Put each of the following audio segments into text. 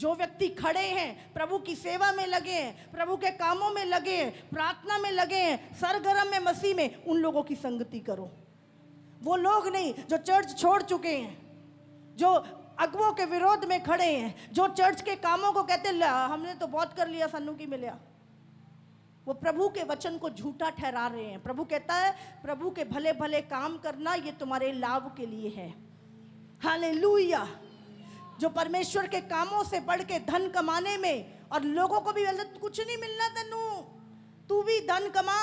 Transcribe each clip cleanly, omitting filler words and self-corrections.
जो व्यक्ति खड़े हैं, प्रभु की सेवा में लगे हैं, प्रभु के कामों में लगे हैं, प्रार्थना में लगे हैं, सरगर्म में मसीह में, उन लोगों की संगति करो। वो लोग नहीं जो चर्च छोड़ चुके हैं, जो अगुओं के विरोध में खड़े हैं, जो चर्च के कामों को कहते हमने तो बहुत कर लिया, सन्नू की मिला, वो प्रभु के वचन को झूठा ठहरा रहे हैं। प्रभु कहता है प्रभु के भले भले काम करना ये तुम्हारे लाभ के लिए है। हालेलुया। जो परमेश्वर के कामों से बढ़ के धन कमाने में, और लोगों को भी कुछ नहीं मिलना तन्नू, तू भी धन कमा,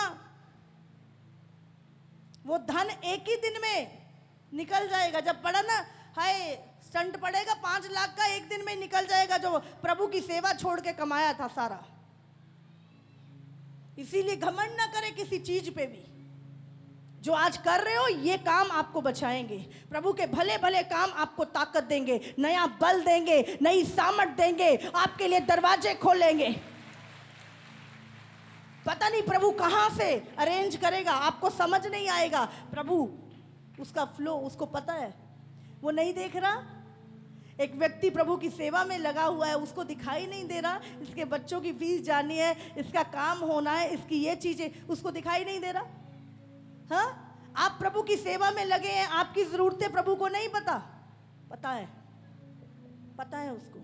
वो धन एक ही दिन में निकल जाएगा। जब पड़ा ना, हाय स्टंट पड़ेगा 5 लाख का, एक दिन में निकल जाएगा जो प्रभु की सेवा छोड़ के कमाया था सारा। इसीलिए घमंड ना करें किसी चीज पे भी। जो आज कर रहे हो ये काम आपको बचाएंगे। प्रभु के भले भले काम आपको ताकत देंगे, नया बल देंगे, नई सामर्थ देंगे, आपके लिए दरवाजे खोलेंगे। पता नहीं प्रभु कहां से अरेंज करेगा, आपको समझ नहीं आएगा। प्रभु उसका फ्लो उसको पता है, वो नहीं देख रहा। एक व्यक्ति प्रभु की सेवा में लगा हुआ है, उसको दिखाई नहीं दे रहा, इसके बच्चों की फीस जानी है, इसका काम होना है, इसकी ये चीजें, उसको दिखाई नहीं दे रहा। हाँ, आप प्रभु की सेवा में लगे हैं, आपकी जरूरतें प्रभु को नहीं पता, पता है उसको।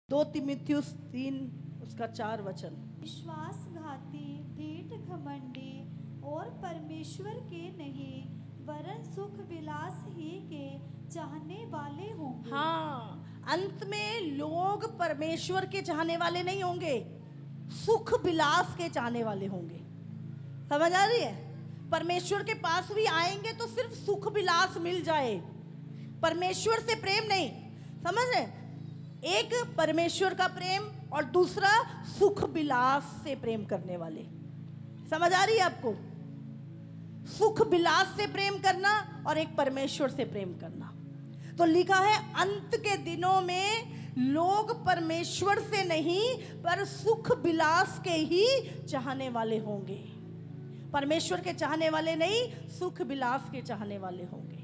दो तीमुथियुस 3:4 विश्वासघाती, ढीठ, घमंडी और परमेश्वर के नहीं वरन सुख विलास ही के चाहने वाले होंगे। हाँ, अंत में लोग परमेश्वर के चाहने वाले नहीं होंगे, सुख विलास के चाहने वाले होंगे। समझ आ रही है? परमेश्वर के पास भी आएंगे तो सिर्फ सुख विलास मिल जाए, परमेश्वर से प्रेम नहीं। समझ रहे? एक परमेश्वर का प्रेम और दूसरा सुख विलास से प्रेम करने वाले। समझ आ रही है आपको? सुख विलास से प्रेम करना और एक परमेश्वर से प्रेम करना। तो लिखा है अंत के दिनों में लोग परमेश्वर से नहीं पर सुख विलास के ही चाहने वाले होंगे। परमेश्वर के चाहने वाले नहीं, सुख विलास के चाहने वाले होंगे।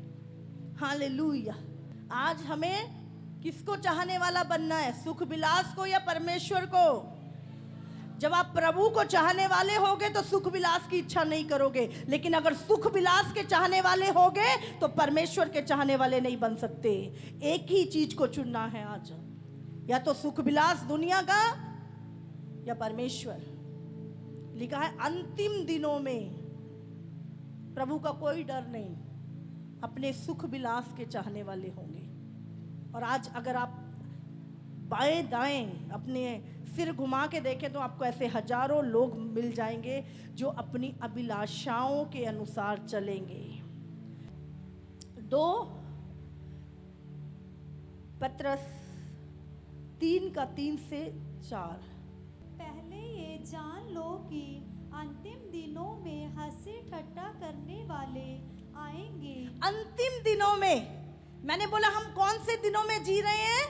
हालेलुया। आज हमें किसको चाहने वाला बनना है, सुख विलास को या परमेश्वर को? जब आप प्रभु को चाहने वाले होगे तो सुख विलास की इच्छा नहीं करोगे, लेकिन अगर सुख विलास के चाहने वाले होगे तो परमेश्वर के चाहने वाले नहीं बन सकते। एक ही चीज को चुनना है आज, या तो सुख विलास दुनिया का या परमेश्वर। लिखा है अंतिम दिनों में प्रभु का कोई डर नहीं, अपने सुख विलास के चाहने वाले होंगे। और आज अगर आप बाएं दाएं अपने सिर घुमा के देखें तो आपको ऐसे हजारों लोग मिल जाएंगे जो अपनी अभिलाषाओं के अनुसार चलेंगे। 2 पत्रस 3:3-4। पहले ये जान लो कि अंतिम दिनों में हंसी ठट्टा करने वाले आएंगे। अंतिम दिनों में, मैंने बोला हम कौन से दिनों में जी रहे हैं?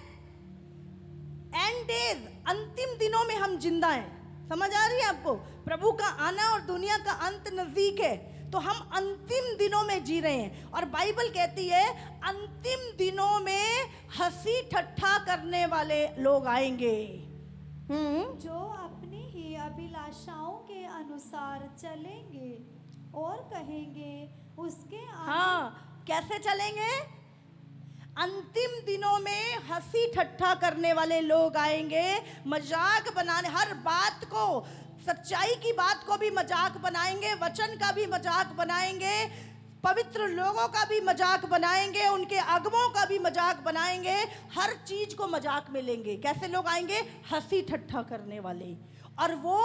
एंड डेज, अंतिम दिनों में हम जिंदा हैं। समझ आ रही है आपको? प्रभु का आना और दुनिया का अंत नजदीक है, तो हम अंतिम दिनों में जी रहे हैं। और बाइबल कहती है अंतिम दिनों में हंसी ठट्ठा करने वाले लोग आएंगे। जो अपनी ही अभिलाषाओं के अनुसार चलेंगे और कहेंगे उसके हाँ, कैसे चलेंगे? अंतिम दिनों में हंसी ठट्ठा करने वाले लोग आएंगे, मजाक बनाने, हर बात को, सच्चाई की बात को भी मजाक बनाएंगे, वचन का भी मजाक बनाएंगे, पवित्र लोगों का भी मजाक बनाएंगे, उनके अगमों का भी मजाक बनाएंगे, हर चीज को मजाक में लेंगे। कैसे लोग आएंगे? हंसी ठट्ठा करने वाले। और वो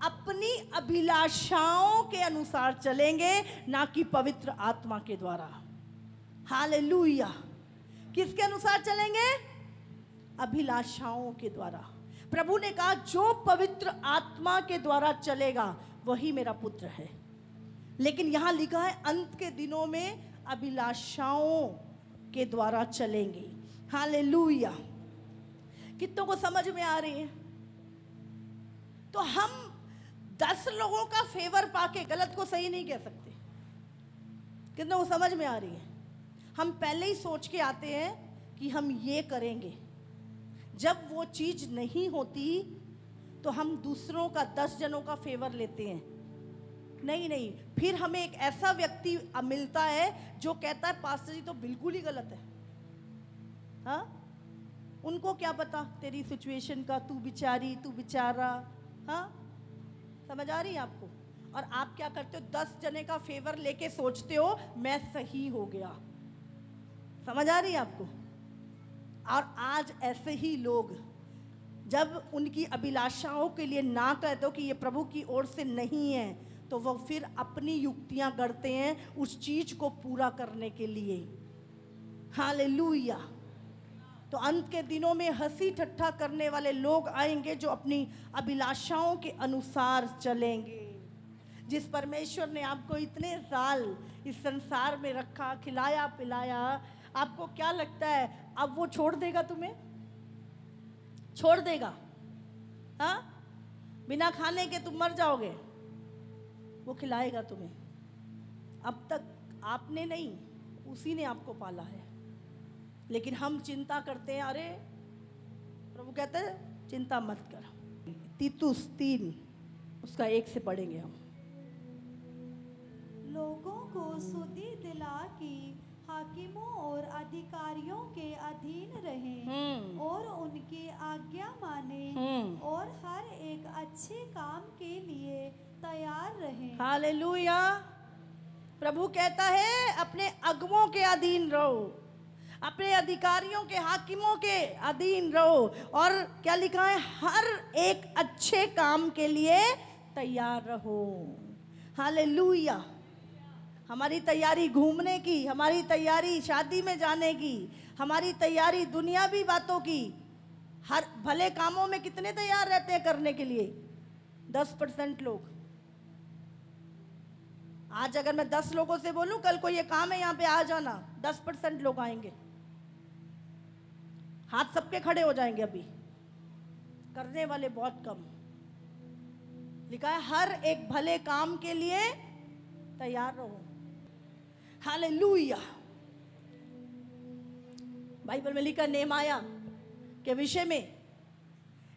अपनी अभिलाषाओं के अनुसार चलेंगे, ना कि पवित्र आत्मा के द्वारा। हालेलुया। किसके अनुसार चलेंगे? अभिलाषाओं के द्वारा। प्रभु ने कहा जो पवित्र आत्मा के द्वारा चलेगा वही मेरा पुत्र है। लेकिन यहां लिखा है अंत के दिनों में अभिलाषाओं के द्वारा चलेंगे। हालेलुया। कितनों को समझ में आ रही है? तो हम 10 लोगों का फेवर पाके गलत को सही नहीं कह सकते। कितनों को समझ में आ रही है? हम पहले ही सोच के आते हैं कि हम ये करेंगे। जब वो चीज नहीं होती तो हम दूसरों का 10 जनों का फेवर लेते हैं। नहीं, फिर हमें एक ऐसा व्यक्ति मिलता है जो कहता है पास्टर जी तो बिल्कुल ही गलत है। हाँ, उनको क्या पता तेरी सिचुएशन का, तू बिचारी, तू बेचारा। हाँ, समझ आ रही है आपको? और आप क्या करते हो? 10 जने का फेवर लेके सोचते हो मैं सही हो गया। समझ आ रही है आपको? और आज ऐसे ही लोग जब उनकी अभिलाषाओं के लिए ना कहते हो कि ये प्रभु की ओर से नहीं है, तो वो फिर अपनी युक्तियां गढ़ते हैं उस चीज को पूरा करने के लिए। हालेलुया। तो अंत के दिनों में हंसी ठट्ठा करने वाले लोग आएंगे जो अपनी अभिलाषाओं के अनुसार चलेंगे। जिस परमेश्वर ने आपको इतने साल इस संसार में रखा, खिलाया पिलाया, आपको क्या लगता है अब वो छोड़ देगा तुम्हें? छोड़ देगा? हाँ, बिना खाने के तुम मर जाओगे, वो खिलाएगा तुम्हें। अब तक आपने नहीं, उसी ने आपको पाला है। लेकिन हम चिंता करते हैं। अरे प्रभु कहते हैं चिंता मत कर। तीतुस 3 उसका 1 से पढ़ेंगे हम। लोगों को सुधि दिला कि हाकिमों और अधिकारियों के अधीन रहें और उनकी आज्ञा माने और हर एक अच्छे काम के लिए तैयार रहें। हालेलुया। प्रभु कहता है अपने अगमों के अधीन रहो, अपने अधिकारियों के, हाकिमों के अधीन रहो। और क्या लिखा है? हर एक अच्छे काम के लिए तैयार रहो। हालेलुया। हमारी तैयारी घूमने की, हमारी तैयारी शादी में जाने की, हमारी तैयारी दुनियावी बातों की, हर भले कामों में कितने तैयार रहते हैं करने के लिए? 10% लोग। आज अगर मैं 10 लोगों से बोलूं कल को ये काम है यहाँ पे आ जाना, 10% लोग आएंगे। हाथ सबके खड़े हो जाएंगे। अभी करने वाले बहुत कम। लिखा है हर एक भले काम के लिए तैयार रहो। हालेलुया। बाइबल में लिखा नेहमाया के विषय में।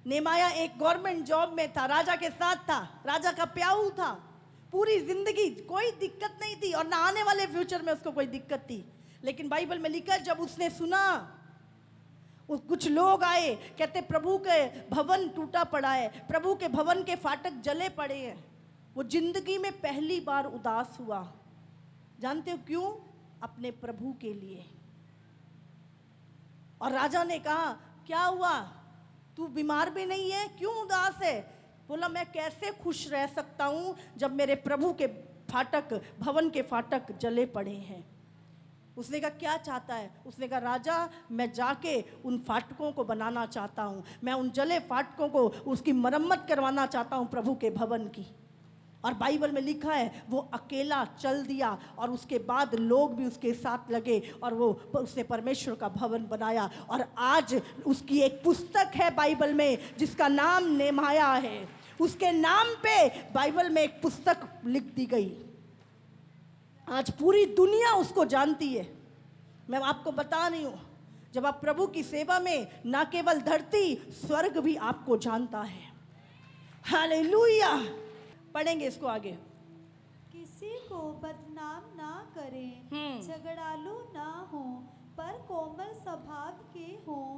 नेहमाया एक गवर्नमेंट जॉब में था, राजा के साथ था, राजा का प्याऊ था। पूरी जिंदगी कोई दिक्कत नहीं थी और ना आने वाले फ्यूचर में उसको कोई दिक्कत थी। लेकिन बाइबल में लिखा जब उसने सुना, कुछ लोग आए, कहते प्रभु के भवन टूटा पड़ा है, प्रभु के भवन के फाटक जले पड़े हैं। वो जिंदगी में पहली बार उदास हुआ। जानते हो क्यों? अपने प्रभु के लिए। और राजा ने कहा क्या हुआ, तू बीमार भी नहीं है, क्यों उदास है? बोला मैं कैसे खुश रह सकता हूं जब मेरे प्रभु के फाटक, भवन के फाटक जले पड़े हैं। उसने कहा क्या चाहता है? उसने कहा राजा मैं जाके उन फाटकों को बनाना चाहता हूँ, मैं उन जले फाटकों को उसकी मरम्मत करवाना चाहता हूँ प्रभु के भवन की। और बाइबल में लिखा है वो अकेला चल दिया और उसके बाद लोग भी उसके साथ लगे और वो उसने परमेश्वर का भवन बनाया। और आज उसकी एक पुस्तक है बाइबल में जिसका नाम नेहमाया है। उसके नाम पे बाइबल में एक पुस्तक लिख दी गई। आज पूरी दुनिया उसको जानती है। मैं आपको बता रही हूँ, जब आप प्रभु की सेवा में, ना केवल धरती स्वर्ग भी आपको जानता है। हालेलुया। पढ़ेंगे इसको आगे। किसी को बदनाम ना करें, झगड़ालू ना हो, पर कोमल स्वभाव के हों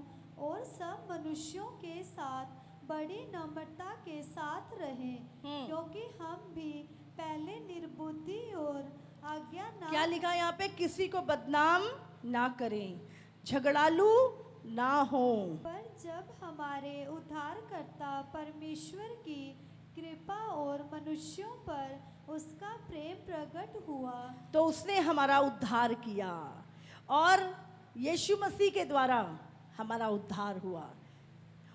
और सब मनुष्यों के साथ बड़ी नम्रता के साथ रहें, क्योंकि हम भी पहले निर्बुद्धि और आज्ञा ना। क्या लिखा है यहाँ पे? किसी को बदनाम ना करें, झगड़ालू ना हो, पर जब हमारे उद्धारकर्ता परमेश्वर की कृपा और मनुष्यों पर उसका प्रेम प्रकट हुआ तो उसने हमारा उद्धार किया और यीशु मसीह के द्वारा हमारा उद्धार हुआ।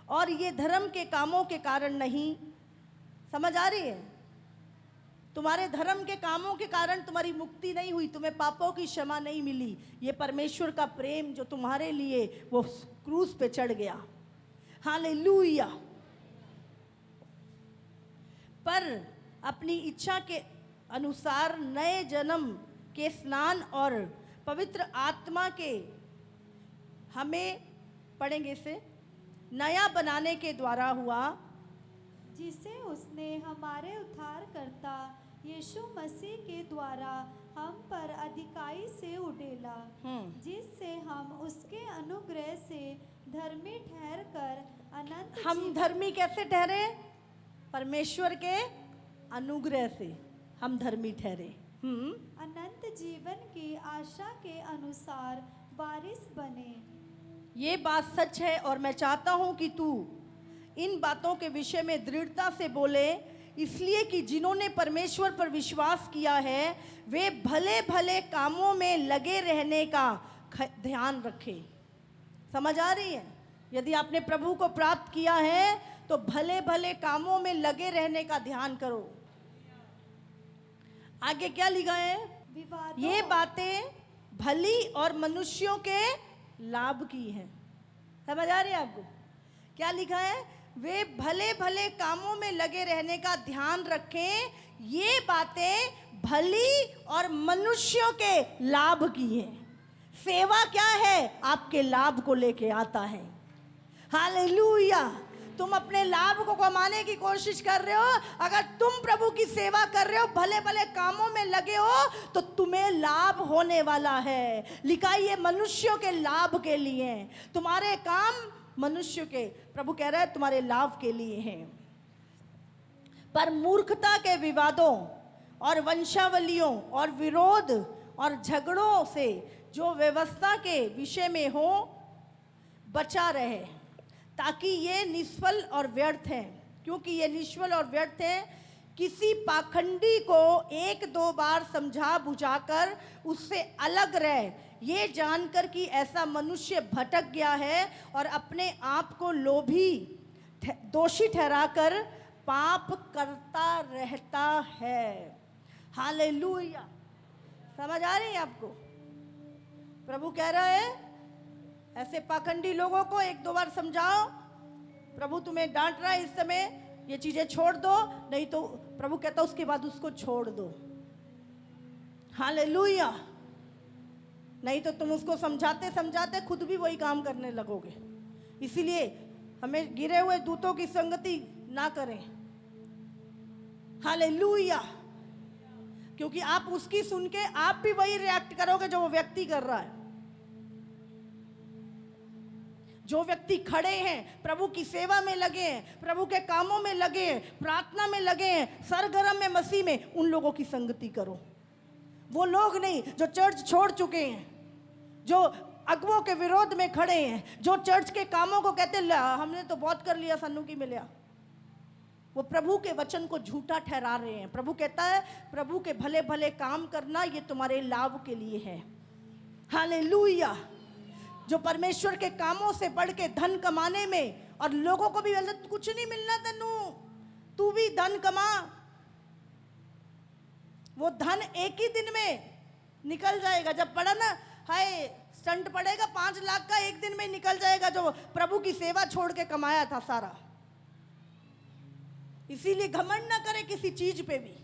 और ये धर्म के कामों के कारण नहीं, समझ आ रही है? तुम्हारे धर्म के कामों के कारण तुम्हारी मुक्ति नहीं हुई, तुम्हें पापों की क्षमा नहीं मिली। ये परमेश्वर का प्रेम जो तुम्हारे लिए वो क्रूस पे चढ़ गया। हालेलुया। पर अपनी इच्छा के अनुसार नए जन्म के स्नान और पवित्र आत्मा के हमें पढ़ेंगे इसे नया बनाने के द्वारा हुआ, जिसे उसने हमारे उद्धारकर्ता यीशु मसीह के द्वारा हम पर अधिकाई से उड़ेला, जिससे हम उसके अनुग्रह से धर्मी ठहर कर अनंत हम धर्मी कैसे ठहरे? परमेश्वर के अनुग्रह से हम धर्मी ठहरे। अनंत जीवन की आशा के अनुसार वारिस बने। ये बात सच है और मैं चाहता हूं कि तू इन बातों के विषय में दृढ़ता से बोले, इसलिए कि जिन्होंने परमेश्वर पर विश्वास किया है वे भले भले कामों में लगे रहने का ध्यान रखें। समझ आ रही है? यदि आपने प्रभु को प्राप्त किया है तो भले भले कामों में लगे रहने का ध्यान करो। आगे क्या लिखा है? ये बातें भली और मनुष्यों के लाभ की हैं। समझ आ रही है आपको? क्या लिखा है? वे भले भले कामों में लगे रहने का ध्यान रखें, ये बातें भली और मनुष्यों के लाभ की हैं। सेवा क्या है? आपके लाभ को लेके आता है। हालेलुया। तुम अपने लाभ को कमाने की कोशिश कर रहे हो, अगर तुम प्रभु की सेवा कर रहे हो, भले भले कामों में लगे हो, तो तुम्हें लाभ होने वाला है। लिखा ये मनुष्यों के लाभ के लिए, तुम्हारे काम मनुष्य के, प्रभु कह रहा है तुम्हारे लाभ के लिए हैं। पर मूर्खता के विवादों और वंशावलियों और विरोध और झगड़ों से जो व्यवस्था के विषय में हो बचा रहे, ताकि ये निष्फल और व्यर्थ हैं। क्योंकि ये निष्फल और व्यर्थ हैं, किसी पाखंडी को एक दो बार समझा बुझाकर उससे अलग रहे, ये जानकर कि ऐसा मनुष्य भटक गया है और अपने आप को लोभी दोषी ठहराकर पाप करता रहता है। हालेलुया। समझ आ रही है आपको? प्रभु कह रहा है ऐसे पाखंडी लोगों को एक दो बार समझाओ। प्रभु तुम्हें डांट रहा है इस समय, ये चीजें छोड़ दो, नहीं तो प्रभु कहता उसके बाद उसको छोड़ दो। हालेलुया। नहीं तो तुम उसको समझाते समझाते खुद भी वही काम करने लगोगे। इसीलिए हमें गिरे हुए दूतों की संगति ना करें। हालेलुया। क्योंकि आप उसकी सुन के आप भी वही रिएक्ट करोगे जो वो व्यक्ति कर रहा है। जो व्यक्ति खड़े हैं, प्रभु की सेवा में लगे हैं, प्रभु के कामों में लगे हैं, प्रार्थना में लगे हैं, सरगर्म में मसीह में, उन लोगों की संगति करो। वो लोग नहीं जो चर्च छोड़ चुके हैं, जो अगुओं के विरोध में खड़े हैं, जो चर्च के कामों को कहते हमने तो बहुत कर लिया, सन्नू की मिला, वो प्रभु के वचन को झूठा ठहरा रहे हैं। प्रभु कहता है प्रभु के भले भले काम करना ये तुम्हारे लाभ के लिए है। हालेलुया। जो परमेश्वर के कामों से बढ़ के धन कमाने में, और लोगों को भी कुछ नहीं मिलना तन्नू, तू भी धन कमा, वो धन एक ही दिन में निकल जाएगा। जब पड़ा ना, हाय स्टंट पड़ेगा 5 लाख का, एक दिन में निकल जाएगा जो प्रभु की सेवा छोड़ के कमाया था सारा। इसीलिए घमंड ना करे किसी चीज पे भी।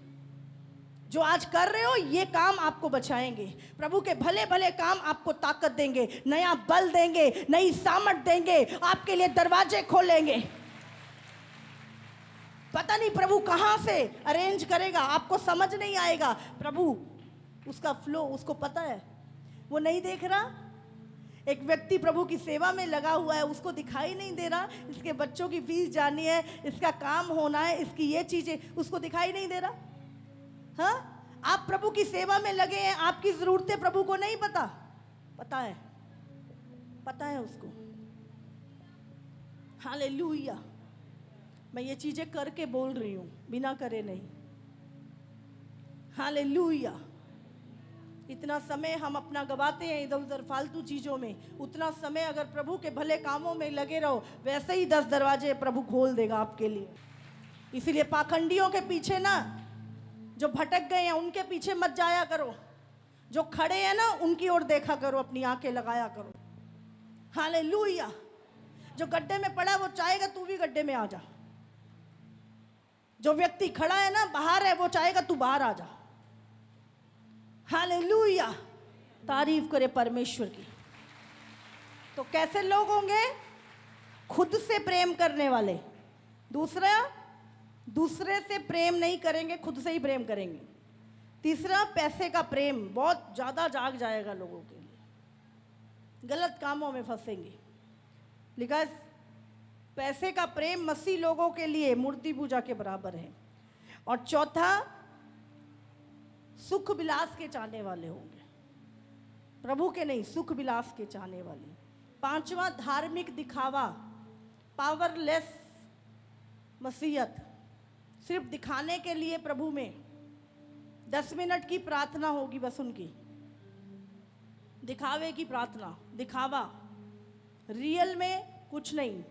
जो आज कर रहे हो ये काम आपको बचाएंगे। प्रभु के भले भले काम आपको ताकत देंगे, नया बल देंगे, नई सामर्थ देंगे, आपके लिए दरवाजे खोलेंगे। पता नहीं प्रभु कहां से अरेंज करेगा, आपको समझ नहीं आएगा। प्रभु उसका फ्लो उसको पता है, वो नहीं देख रहा। एक व्यक्ति प्रभु की सेवा में लगा हुआ है, उसको दिखाई नहीं दे रहा, इसके बच्चों की फीस जानी है, इसका काम होना है, इसकी ये चीजें, उसको दिखाई नहीं दे रहा। हाँ, आप प्रभु की सेवा में लगे हैं, आपकी जरूरतें प्रभु को नहीं पता, पता है, पता है उसको। हालेलुया। मैं ये चीजें करके बोल रही हूं, बिना करे नहीं। हालेलुया। इतना समय हम अपना गवाते हैं इधर उधर फालतू चीज़ों में, उतना समय अगर प्रभु के भले कामों में लगे रहो, वैसे ही 10 दरवाजे प्रभु खोल देगा आपके लिए। इसीलिए पाखंडियों के पीछे ना, जो भटक गए हैं उनके पीछे मत जाया करो, जो खड़े हैं ना उनकी ओर देखा करो, अपनी आंखें लगाया करो। हालेलुया। जो गड्ढे में पड़ा है वो चाहेगा तू भी गड्ढे में आ जा। जो व्यक्ति खड़ा है ना बाहर है, वो चाहेगा तू बाहर आ जा। हालेलुया। तारीफ करे परमेश्वर की। तो कैसे लोग होंगे? खुद से प्रेम करने वाले। दूसरे से प्रेम नहीं करेंगे, खुद से ही प्रेम करेंगे। तीसरा, पैसे का प्रेम बहुत ज़्यादा जाग जाएगा लोगों के लिए, गलत कामों में फंसेंगे। लिखा है पैसे का प्रेम मसीह लोगों के लिए मूर्ति पूजा के बराबर है। और चौथा, सुख विलास के चाहने वाले होंगे, प्रभु के नहीं, सुख विलास के चाहने वाले। पांचवा, धार्मिक दिखावा, पावरलेस मसीहत, सिर्फ दिखाने के लिए प्रभु में 10 मिनट की प्रार्थना होगी बस उनकी, दिखावे की प्रार्थना, दिखावा, रियल में कुछ नहीं,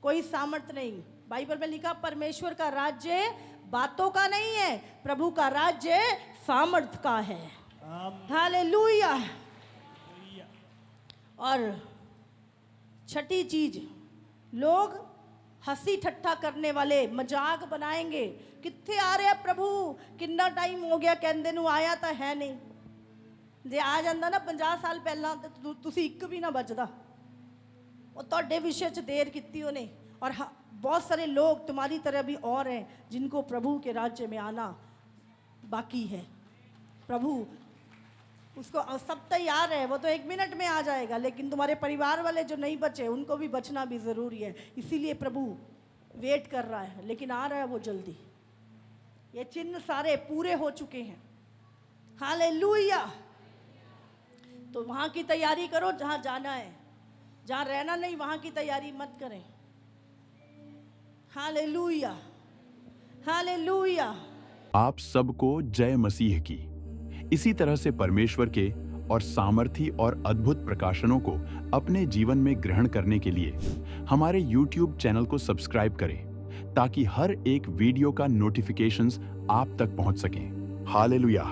कोई सामर्थ्य नहीं। बाइबल में लिखा परमेश्वर का राज्य बातों का नहीं है, प्रभु का राज्य सामर्थ्य का है। हालेलुया। और छठी चीज, लोग हंसी ठट्ठा करने वाले, मजाक बनाएंगे। कित्थे आ रहे प्रभु, कितना टाइम हो गया, कहंदे नू आया तो है नहीं। जे आ जाता ना 50 साल पहला तो तुसी एक भी ना बचदा। और तुहाडे विषय च देर की उन्हें। और बहुत सारे लोग तुम्हारी तरह भी और हैं जिनको प्रभु के राज्य में आना बाकी है। प्रभु उसको सब तैयार है, वो तो 1 मिनट में आ जाएगा, लेकिन तुम्हारे परिवार वाले जो नहीं बचे उनको भी बचना भी ज़रूरी है। इसीलिए प्रभु वेट कर रहा है, लेकिन आ रहा है वो जल्दी। ये चिन्ह सारे पूरे हो चुके हैं। हालेलुया। तो वहाँ की तैयारी करो जहाँ जाना है, जहाँ रहना नहीं वहाँ की तैयारी मत करें। Hallelujah, hallelujah. आप सबको जय मसीह की। इसी तरह से परमेश्वर के और सामर्थी और अद्भुत प्रकाशनों को अपने जीवन में ग्रहण करने के लिए हमारे YouTube चैनल को सब्सक्राइब करें, ताकि हर एक वीडियो का नोटिफिकेशंस आप तक पहुंच सकें। हालेलुया।